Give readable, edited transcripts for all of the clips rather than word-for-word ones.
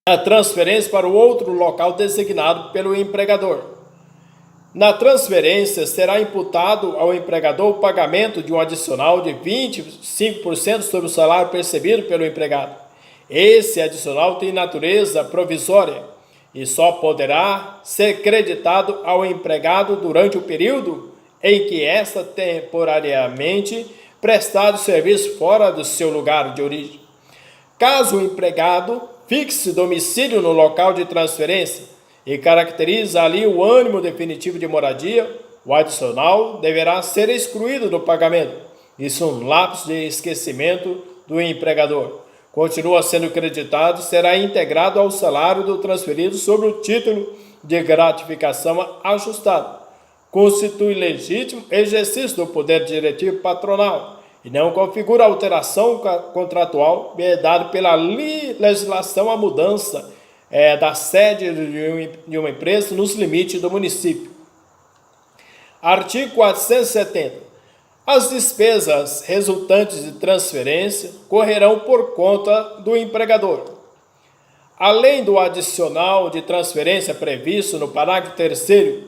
a transferência para o outro local designado pelo empregador. Na transferência, será imputado ao empregador o pagamento de um adicional de 25% sobre o salário percebido pelo empregado. Esse adicional tem natureza provisória e só poderá ser creditado ao empregado durante o período em que esta temporariamente prestado serviço fora do seu lugar de origem. Caso o empregado fixe domicílio no local de transferência e caracteriza ali o ânimo definitivo de moradia, o adicional deverá ser excluído do pagamento. Isso é um lapso de esquecimento do empregador. Continua sendo creditado, será integrado ao salário do transferido sobre o título de gratificação ajustado. Constitui legítimo exercício do poder diretivo patronal e não configura alteração contratual vedado pela legislação a mudança da sede de uma empresa nos limites do município. Artigo 470. As despesas resultantes de transferência correrão por conta do empregador. Além do adicional de transferência previsto no parágrafo 3º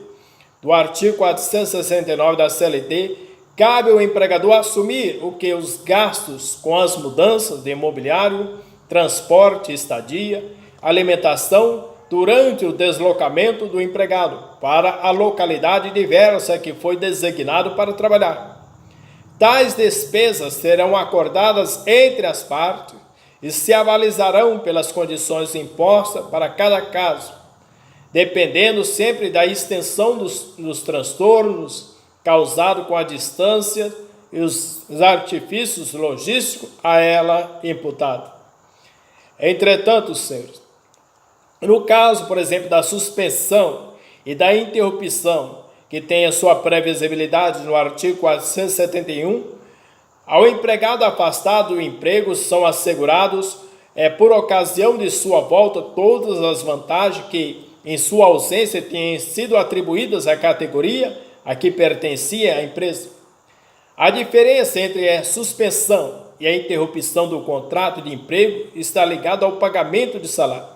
do artigo 469 da CLT, cabe ao empregador assumir os gastos com as mudanças de imobiliário, transporte, estadia, alimentação durante o deslocamento do empregado para a localidade diversa que foi designado para trabalhar. Tais despesas serão acordadas entre as partes e se avalizarão pelas condições impostas para cada caso, dependendo sempre da extensão dos transtornos causados com a distância e os artifícios logísticos a ela imputados. Entretanto, senhores, no caso, por exemplo, da suspensão e da interrupção, que tem a sua previsibilidade no artigo 471, ao empregado afastado do emprego são assegurados, por ocasião de sua volta, todas as vantagens que, em sua ausência, têm sido atribuídas à categoria a que pertencia a empresa. A diferença entre a suspensão e a interrupção do contrato de emprego está ligada ao pagamento de salário.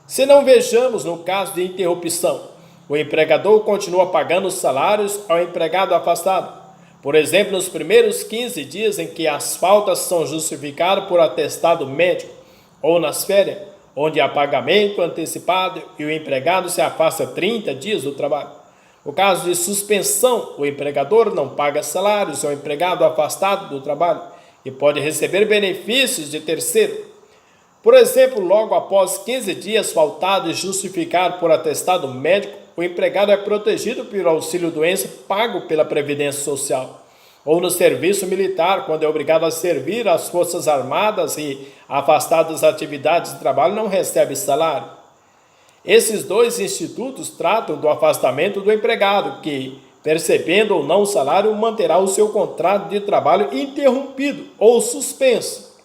Se não vejamos no caso de interrupção, o empregador continua pagando os salários ao empregado afastado. Por exemplo, nos primeiros 15 dias em que as faltas são justificadas por atestado médico, ou nas férias, onde há pagamento antecipado e o empregado se afasta 30 dias do trabalho. No caso de suspensão, o empregador não paga salários ao empregado afastado do trabalho e pode receber benefícios de terceiro. Por exemplo, logo após 15 dias faltado e justificado por atestado médico, o empregado é protegido pelo auxílio-doença pago pela Previdência Social, ou no serviço militar, quando é obrigado a servir às Forças Armadas e afastado das atividades de trabalho não recebe salário. Esses dois institutos tratam do afastamento do empregado, que, percebendo ou não o salário, manterá o seu contrato de trabalho interrompido ou suspenso,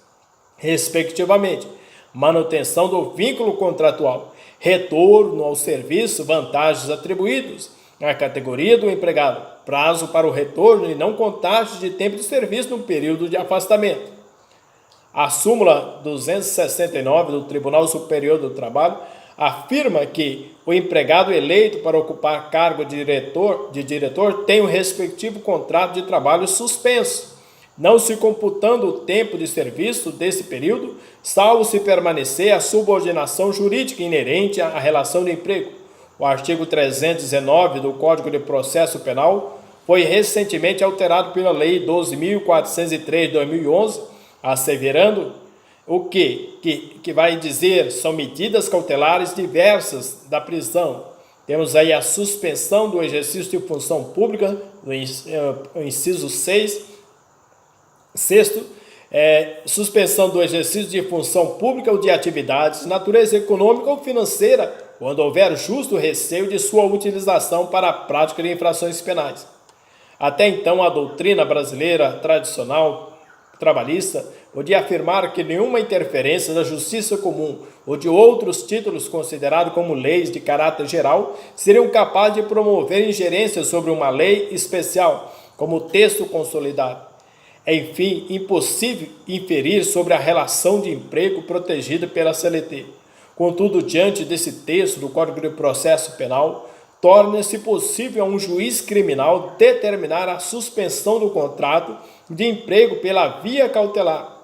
respectivamente, manutenção do vínculo contratual, retorno ao serviço, vantagens atribuídos à categoria do empregado, prazo para o retorno e não contagem de tempo de serviço no período de afastamento. A súmula 269 do Tribunal Superior do Trabalho afirma que o empregado eleito para ocupar cargo de diretor tem o respectivo contrato de trabalho suspenso, não se computando o tempo de serviço desse período, salvo se permanecer a subordinação jurídica inerente à relação de emprego. O artigo 319 do Código de Processo Penal foi recentemente alterado pela Lei 12.403 de 2011, asseverando o que vai dizer são medidas cautelares diversas da prisão. Temos aí a suspensão do exercício de função pública, no inciso 6, Sexto, suspensão do exercício de função pública ou de atividades de natureza econômica ou financeira, quando houver justo receio de sua utilização para a prática de infrações penais. Até então, a doutrina brasileira tradicional trabalhista podia afirmar que nenhuma interferência da justiça comum ou de outros títulos considerados como leis de caráter geral seriam capazes de promover ingerência sobre uma lei especial, como texto consolidado. É, enfim, impossível inferir sobre a relação de emprego protegida pela CLT. Contudo, diante desse texto do Código de Processo Penal, torna-se possível a um juiz criminal determinar a suspensão do contrato de emprego pela via cautelar.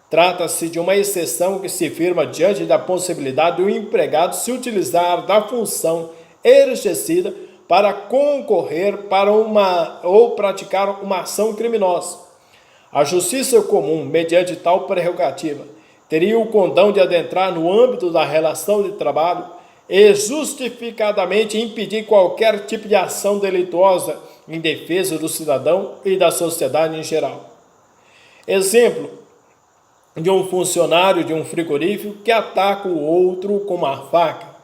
Trata-se de uma exceção que se firma diante da possibilidade do empregado se utilizar da função exercida para concorrer para ou praticar uma ação criminosa. A justiça comum, mediante tal prerrogativa, teria o condão de adentrar no âmbito da relação de trabalho e justificadamente impedir qualquer tipo de ação delituosa em defesa do cidadão e da sociedade em geral. Exemplo de um funcionário de um frigorífico que ataca o outro com uma faca.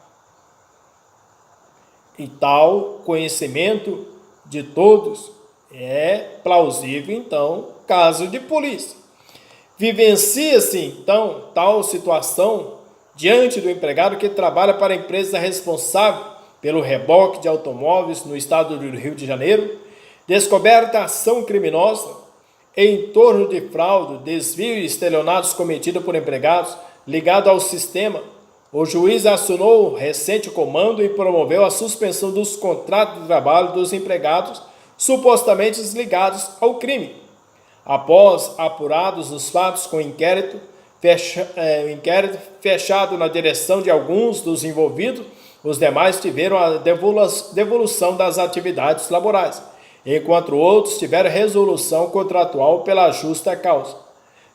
E tal conhecimento de todos é plausível, então, caso de polícia. Vivencia-se, então, tal situação diante do empregado que trabalha para a empresa responsável pelo reboque de automóveis no estado do Rio de Janeiro, descoberta ação criminosa em torno de fraude, desvio e estelionatos cometidos por empregados ligado ao sistema. O juiz acionou o recente comando e promoveu a suspensão dos contratos de trabalho dos empregados supostamente ligados ao crime. Após apurados os fatos com inquérito fechado na direção de alguns dos envolvidos, os demais tiveram a devolução das atividades laborais, enquanto outros tiveram resolução contratual pela justa causa.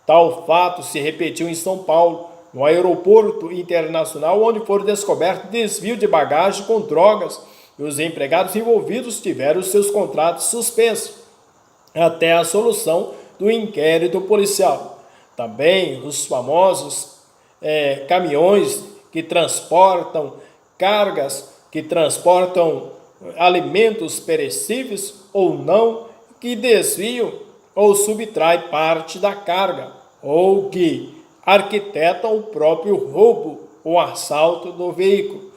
Tal fato se repetiu em São Paulo, no aeroporto internacional, onde foram descobertos desvio de bagagem com drogas e os empregados envolvidos tiveram seus contratos suspensos até a solução do inquérito policial. Também os famosos caminhões que transportam cargas, que transportam alimentos perecíveis ou não, que desviam ou subtraem parte da carga, ou que arquitetam o próprio roubo ou assalto do veículo.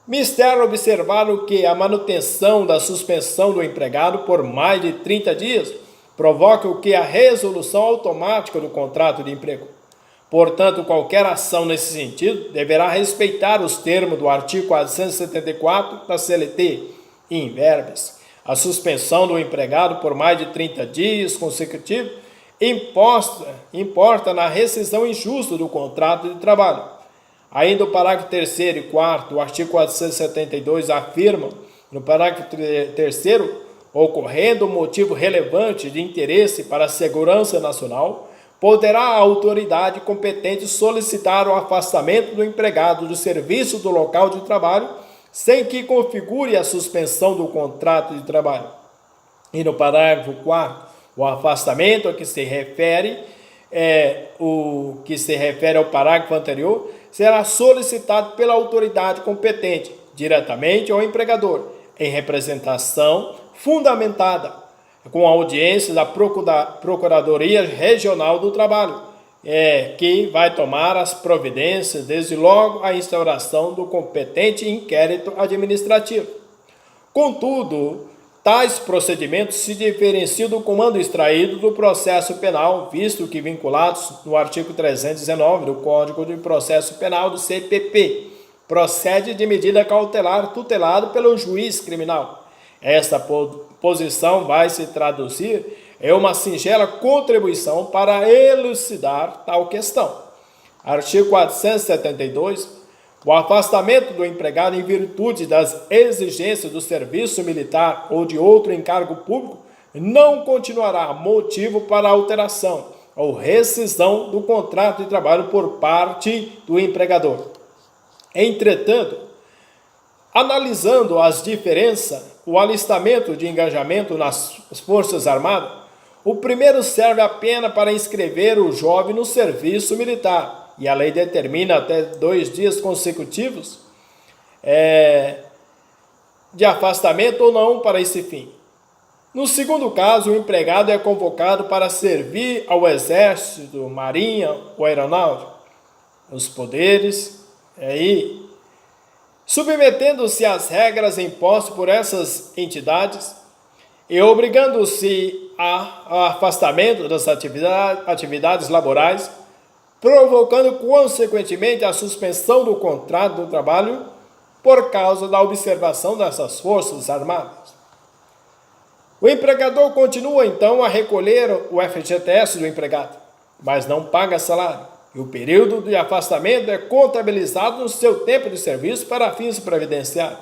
Mister observar o que a manutenção da suspensão do empregado por mais de 30 dias provoca o que a resolução automática do contrato de emprego. Portanto, qualquer ação nesse sentido deverá respeitar os termos do artigo 474 da CLT, in verbis. A suspensão do empregado por mais de 30 dias consecutivos importa na rescisão injusta do contrato de trabalho. Ainda o parágrafo 3º e 4º do artigo 472 afirmam, no parágrafo 3º, ocorrendo motivo relevante de interesse para a segurança nacional, poderá a autoridade competente solicitar o afastamento do empregado do serviço do local de trabalho, sem que configure a suspensão do contrato de trabalho. E no parágrafo 4º, o afastamento a que se refere ao parágrafo anterior será solicitado pela autoridade competente, diretamente ao empregador, em representação fundamentada, com a audiência da Procuradoria Regional do Trabalho, que vai tomar as providências, desde logo a instauração do competente inquérito administrativo. Contudo, tais procedimentos se diferenciam do comando extraído do processo penal, visto que vinculados no artigo 319 do Código de Processo Penal do CPP, procede de medida cautelar tutelado pelo juiz criminal. Esta posição vai se traduzir em uma singela contribuição para elucidar tal questão. Artigo 472. O afastamento do empregado em virtude das exigências do serviço militar ou de outro encargo público não continuará motivo para alteração ou rescisão do contrato de trabalho por parte do empregador. Entretanto, analisando as diferenças, o alistamento de engajamento nas Forças Armadas, o primeiro serve apenas para inscrever o jovem no serviço militar, e a lei determina até 2 dias consecutivos de afastamento ou não para esse fim. No segundo caso, o empregado é convocado para servir ao Exército, Marinha ou Aeronáutica, os poderes, submetendo-se às regras impostas por essas entidades e obrigando-se ao afastamento das atividades laborais, provocando consequentemente a suspensão do contrato do trabalho por causa da observação dessas Forças Armadas. O empregador continua então a recolher o FGTS do empregado, mas não paga salário, e o período de afastamento é contabilizado no seu tempo de serviço para fins previdenciários.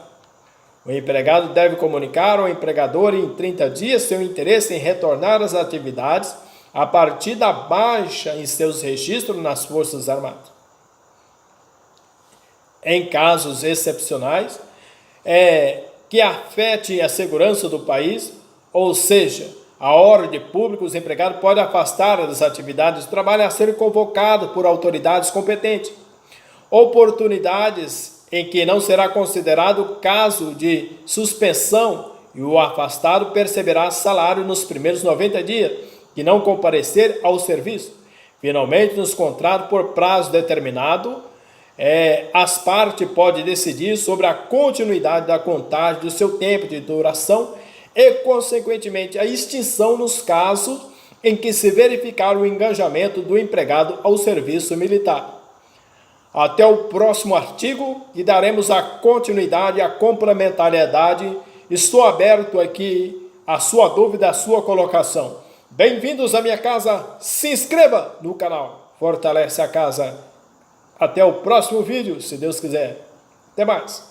O empregado deve comunicar ao empregador em 30 dias seu interesse em retornar às atividades a partir da baixa em seus registros nas Forças Armadas. Em casos excepcionais, que afete a segurança do país, ou seja, a ordem pública, os empregados podem afastar das atividades de trabalho a serem convocados por autoridades competentes. Oportunidades em que não será considerado caso de suspensão e o afastado perceberá salário nos primeiros 90 dias que não comparecer ao serviço. Finalmente, nos contratos por prazo determinado, as partes podem decidir sobre a continuidade da contagem do seu tempo de duração e, consequentemente, a extinção nos casos em que se verificar o engajamento do empregado ao serviço militar. Até o próximo artigo e daremos a continuidade e a complementariedade. Estou aberto aqui à sua dúvida, à sua colocação. Bem-vindos à minha casa, se inscreva no canal, fortalece a casa. Até o próximo vídeo, se Deus quiser. Até mais.